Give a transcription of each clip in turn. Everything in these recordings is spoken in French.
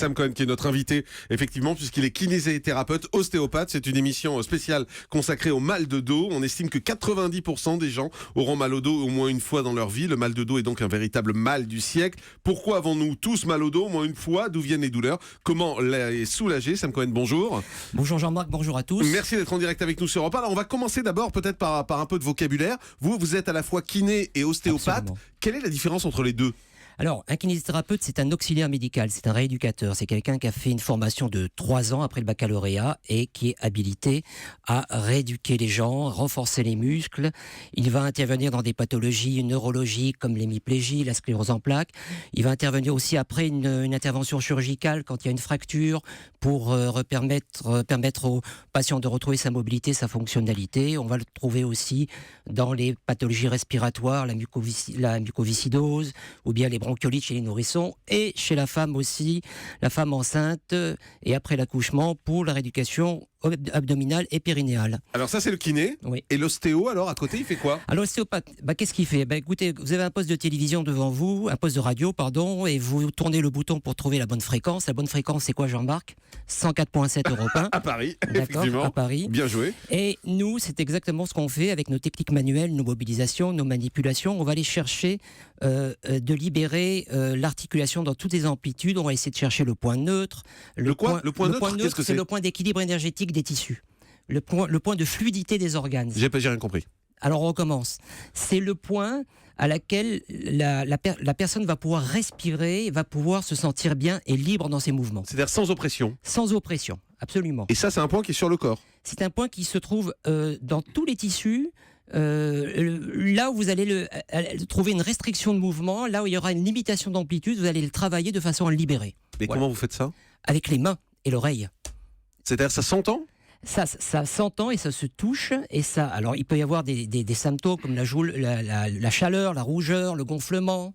Sam Cohen qui est notre invité, effectivement, puisqu'il est kinésithérapeute, ostéopathe. C'est une émission spéciale consacrée au mal de dos. On estime que 90% des gens auront mal au dos au moins une fois dans leur vie. Le mal de dos est donc un véritable mal du siècle. Pourquoi avons-nous tous mal au dos au moins une fois? D'où viennent les douleurs? Comment les soulager? Sam Cohen, bonjour. Bonjour Jean-Marc, bonjour à tous. Merci d'être en direct avec nous sur Europe 1. Alors on va commencer d'abord peut-être par un peu de vocabulaire. Vous êtes à la fois kiné et ostéopathe. Absolument. Quelle est la différence entre les deux? Alors, un kinésithérapeute, c'est un auxiliaire médical, c'est un rééducateur. C'est quelqu'un qui a fait une formation de 3 ans après le baccalauréat et qui est habilité à rééduquer les gens, renforcer les muscles. Il va intervenir dans des pathologies neurologiques comme l'hémiplégie, la sclérose en plaques. Il va intervenir aussi après une intervention chirurgicale quand il y a une fracture pour permettre aux patients de retrouver sa mobilité, sa fonctionnalité. On va le trouver aussi dans les pathologies respiratoires, la mucoviscidose ou bien les bronchiolites chez les nourrissons et chez la femme aussi, la femme enceinte et après l'accouchement pour la rééducation abdominale et périnéale. Alors ça c'est le kiné. Oui. Et l'ostéo alors à côté il fait quoi? Alors l'ostéopathe, qu'est-ce qu'il fait? Écoutez, vous avez un poste de télévision devant vous, un poste de radio, pardon, et vous tournez le bouton pour trouver la bonne fréquence. La bonne fréquence c'est quoi, Jean-Marc? 104.7 Europe 1. À Paris, D'accord, effectivement. à Paris. Bien joué. Et nous, c'est exactement ce qu'on fait avec nos techniques manuelles, nos mobilisations, nos manipulations. On va aller chercher de libérer l'articulation dans toutes les amplitudes. On va essayer de chercher le point neutre. Le point neutre, qu'est-ce que c'est le point d'équilibre énergétique des tissus. Le point de fluidité des organes. J'ai rien compris. Alors on recommence. C'est le point à laquelle la personne va pouvoir respirer, va pouvoir se sentir bien et libre dans ses mouvements. C'est-à-dire sans oppression. Sans oppression, absolument. Et ça c'est un point qui est sur le corps. C'est un point qui se trouve dans tous les tissus. Là où vous allez trouver une restriction de mouvement, là où il y aura une limitation d'amplitude, vous allez le travailler de façon à le libérer. Mais Voilà. comment vous faites ça? Avec les mains et l'oreille. C'est-à-dire ça s'entend? Ça s'entend et ça se touche. Et ça, alors il peut y avoir des symptômes comme la chaleur, la rougeur, le gonflement.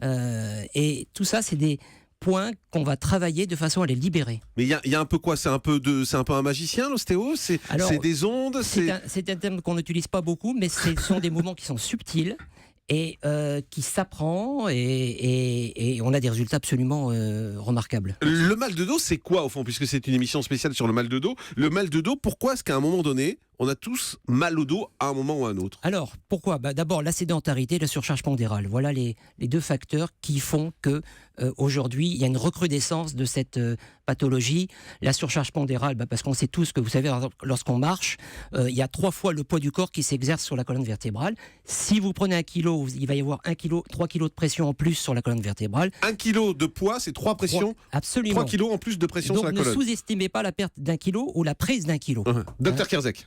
Et tout ça, c'est des points qu'on va travailler de façon à les libérer. Mais il y a un peu quoi? C'est un peu un magicien l'ostéo? C'est des ondes? C'est un terme qu'on n'utilise pas beaucoup, mais ce sont des mouvements qui sont subtils et qui s'apprend et on a des résultats absolument remarquables. Le mal de dos, c'est quoi au fond? Puisque c'est une émission spéciale sur le mal de dos. Le mal de dos, pourquoi est-ce qu'à un moment donné, on a tous mal au dos à un moment ou à un autre? Alors, pourquoi? D'abord, la sédentarité et la surcharge pondérale. Voilà les deux facteurs qui font que aujourd'hui, il y a une recrudescence de cette pathologie. La surcharge pondérale, parce qu'on sait tous que, vous savez, lorsqu'on marche, il y a 3 fois le poids du corps qui s'exerce sur la colonne vertébrale. Si vous prenez 1 kilo, il va y avoir 3 kilos de pression en plus sur la colonne vertébrale. 1 kilo de poids, c'est 3 pressions? Absolument. 3 kilos en plus de pression Donc, sur la colonne. ne sous-estimez pas la perte d'1 kilo ou la prise d'1 kilo. Docteur Kierzek.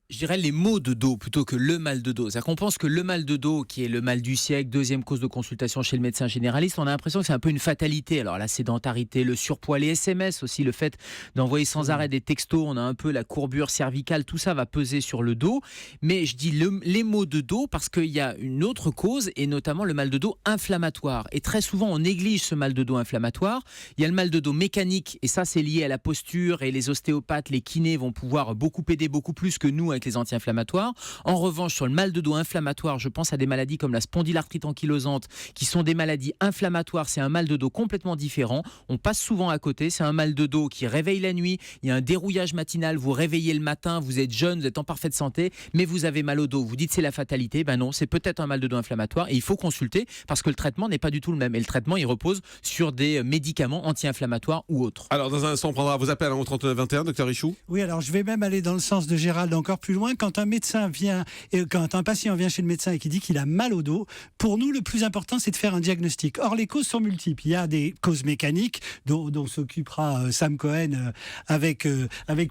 Je dirais les maux de dos plutôt que le mal de dos. C'est-à-dire qu'on pense que le mal de dos, qui est le mal du siècle, 2e cause de consultation chez le médecin généraliste, on a l'impression que c'est un peu une fatalité. Alors la sédentarité, le surpoids, les SMS aussi, le fait d'envoyer sans arrêt des textos, on a un peu la courbure cervicale, tout ça va peser sur le dos. Mais je dis les maux de dos parce qu'il y a une autre cause, et notamment le mal de dos inflammatoire. Et très souvent, on néglige ce mal de dos inflammatoire. Il y a le mal de dos mécanique, et ça c'est lié à la posture, et les ostéopathes, les kinés vont pouvoir beaucoup aider, beaucoup plus que nous avec les anti-inflammatoires. En revanche, sur le mal de dos inflammatoire, je pense à des maladies comme la spondylarthrite ankylosante, qui sont des maladies inflammatoires. C'est un mal de dos complètement différent. On passe souvent à côté. C'est un mal de dos qui réveille la nuit. Il y a un dérouillage matinal. Vous réveillez le matin, vous êtes jeune, vous êtes en parfaite santé, mais vous avez mal au dos. Vous dites c'est la fatalité. Ben non, c'est peut-être un mal de dos inflammatoire et il faut consulter parce que le traitement n'est pas du tout le même. Et le traitement, il repose sur des médicaments anti-inflammatoires ou autres. Alors dans un instant, on prendra vos appels au 3921, docteur Richoux. Oui, alors je vais même aller dans le sens de Gérald encore plus loin. Quand un patient vient chez le médecin et qui dit qu'il a mal au dos, pour nous, le plus important, c'est de faire un diagnostic. Or, les causes sont multiples. Il y a des causes mécaniques dont s'occupera Sam Cohen avec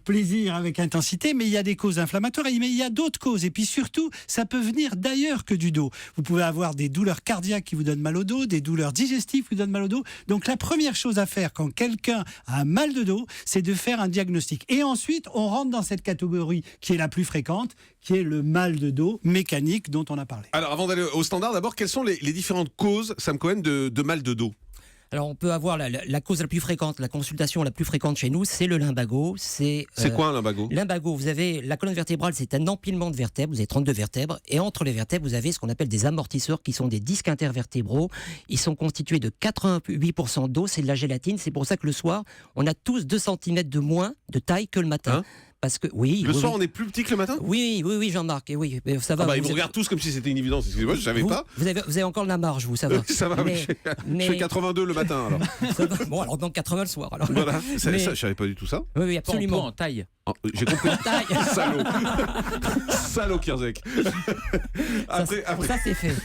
plaisir, avec intensité, mais il y a des causes inflammatoires, mais il y a d'autres causes. Et puis surtout, ça peut venir d'ailleurs que du dos. Vous pouvez avoir des douleurs cardiaques qui vous donnent mal au dos, des douleurs digestives qui vous donnent mal au dos. Donc, la première chose à faire quand quelqu'un a un mal de dos, c'est de faire un diagnostic. Et ensuite, on rentre dans cette catégorie qui est la plus fréquente, qui est le mal de dos mécanique dont on a parlé. Alors avant d'aller au standard, d'abord, quelles sont les différentes causes, Sam Cohen, de mal de dos? Alors, on peut avoir la cause la plus fréquente, la consultation la plus fréquente chez nous, c'est le lumbago. C'est quoi un lumbago? Lumbago, vous avez la colonne vertébrale, c'est un empilement de vertèbres. Vous avez 32 vertèbres. Et entre les vertèbres, vous avez ce qu'on appelle des amortisseurs qui sont des disques intervertébraux. Ils sont constitués de 88% d'os et de la gélatine. C'est pour ça que le soir, on a tous 2 cm de moins de taille que le matin. Parce que, Le soir, on est plus petit que le matin? Oui, Jean-Marc. Et oui, ça va. Ils me regardent tous comme si c'était une évidence. Excusez-moi, je savais pas. Vous avez encore de la marge, vous, ça va. Ça va, je fais 82 le matin alors. Bon, alors donc 80 le soir. Alors. Voilà, ça, je savais pas du tout ça. Oui, absolument. En taille. Oh, j'ai compris. Taille. Salaud. Salaud, Kierzek. Après. Ça, c'est fait.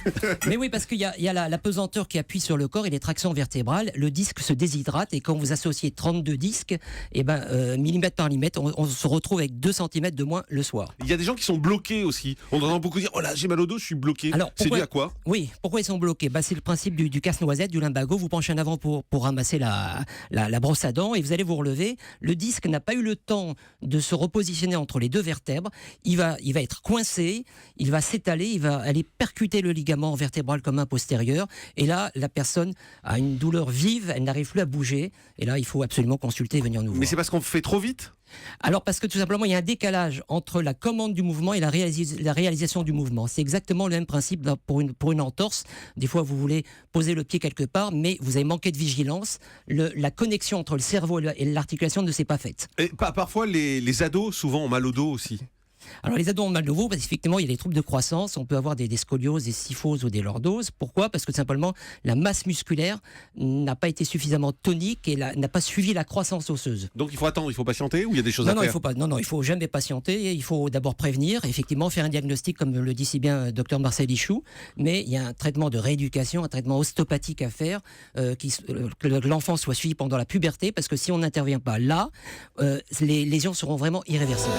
Mais oui, parce qu'il y a la pesanteur qui appuie sur le corps et les tractions vertébrales. Le disque se déshydrate et quand vous associez 32 disques, millimètre par millimètre, on se retrouve avec 2 cm de moins le soir. Il y a des gens qui sont bloqués aussi. On entend beaucoup dire, oh là, j'ai mal au dos, je suis bloqué. Alors, c'est dû à quoi? Oui, pourquoi ils sont bloqués? C'est le principe du casse-noisette, du lumbago. Vous penchez en avant pour ramasser la brosse à dents et vous allez vous relever. Le disque n'a pas eu le temps de se repositionner entre les 2 vertèbres. Il va être coincé, il va s'étaler, il va aller percuter le ligament vertébral commun postérieur. Et là, la personne a une douleur vive, elle n'arrive plus à bouger. Et là, il faut absolument consulter et venir nous voir. Mais c'est parce qu'on fait trop vite? Alors parce que tout simplement il y a un décalage entre la commande du mouvement et la réalisation du mouvement. C'est exactement le même principe pour une entorse. Des fois vous voulez poser le pied quelque part mais vous avez manqué de vigilance. La connexion entre le cerveau et l'articulation ne s'est pas faite. Et parfois les ados souvent ont mal au dos aussi. Alors les ados ont mal de dos parce qu'effectivement il y a des troubles de croissance, on peut avoir des scolioses, des kyphoses ou des lordoses. Pourquoi? Parce que tout simplement la masse musculaire n'a pas été suffisamment tonique et n'a pas suivi la croissance osseuse. Donc il faut attendre, il faut patienter ou il y a des choses à faire? Il faut jamais patienter, il faut d'abord prévenir, effectivement faire un diagnostic comme le dit si bien Dr Marcel Ichou, mais il y a un traitement de rééducation, un traitement ostéopathique à faire, que l'enfant soit suivi pendant la puberté parce que si on n'intervient pas là, les lésions seront vraiment irréversibles.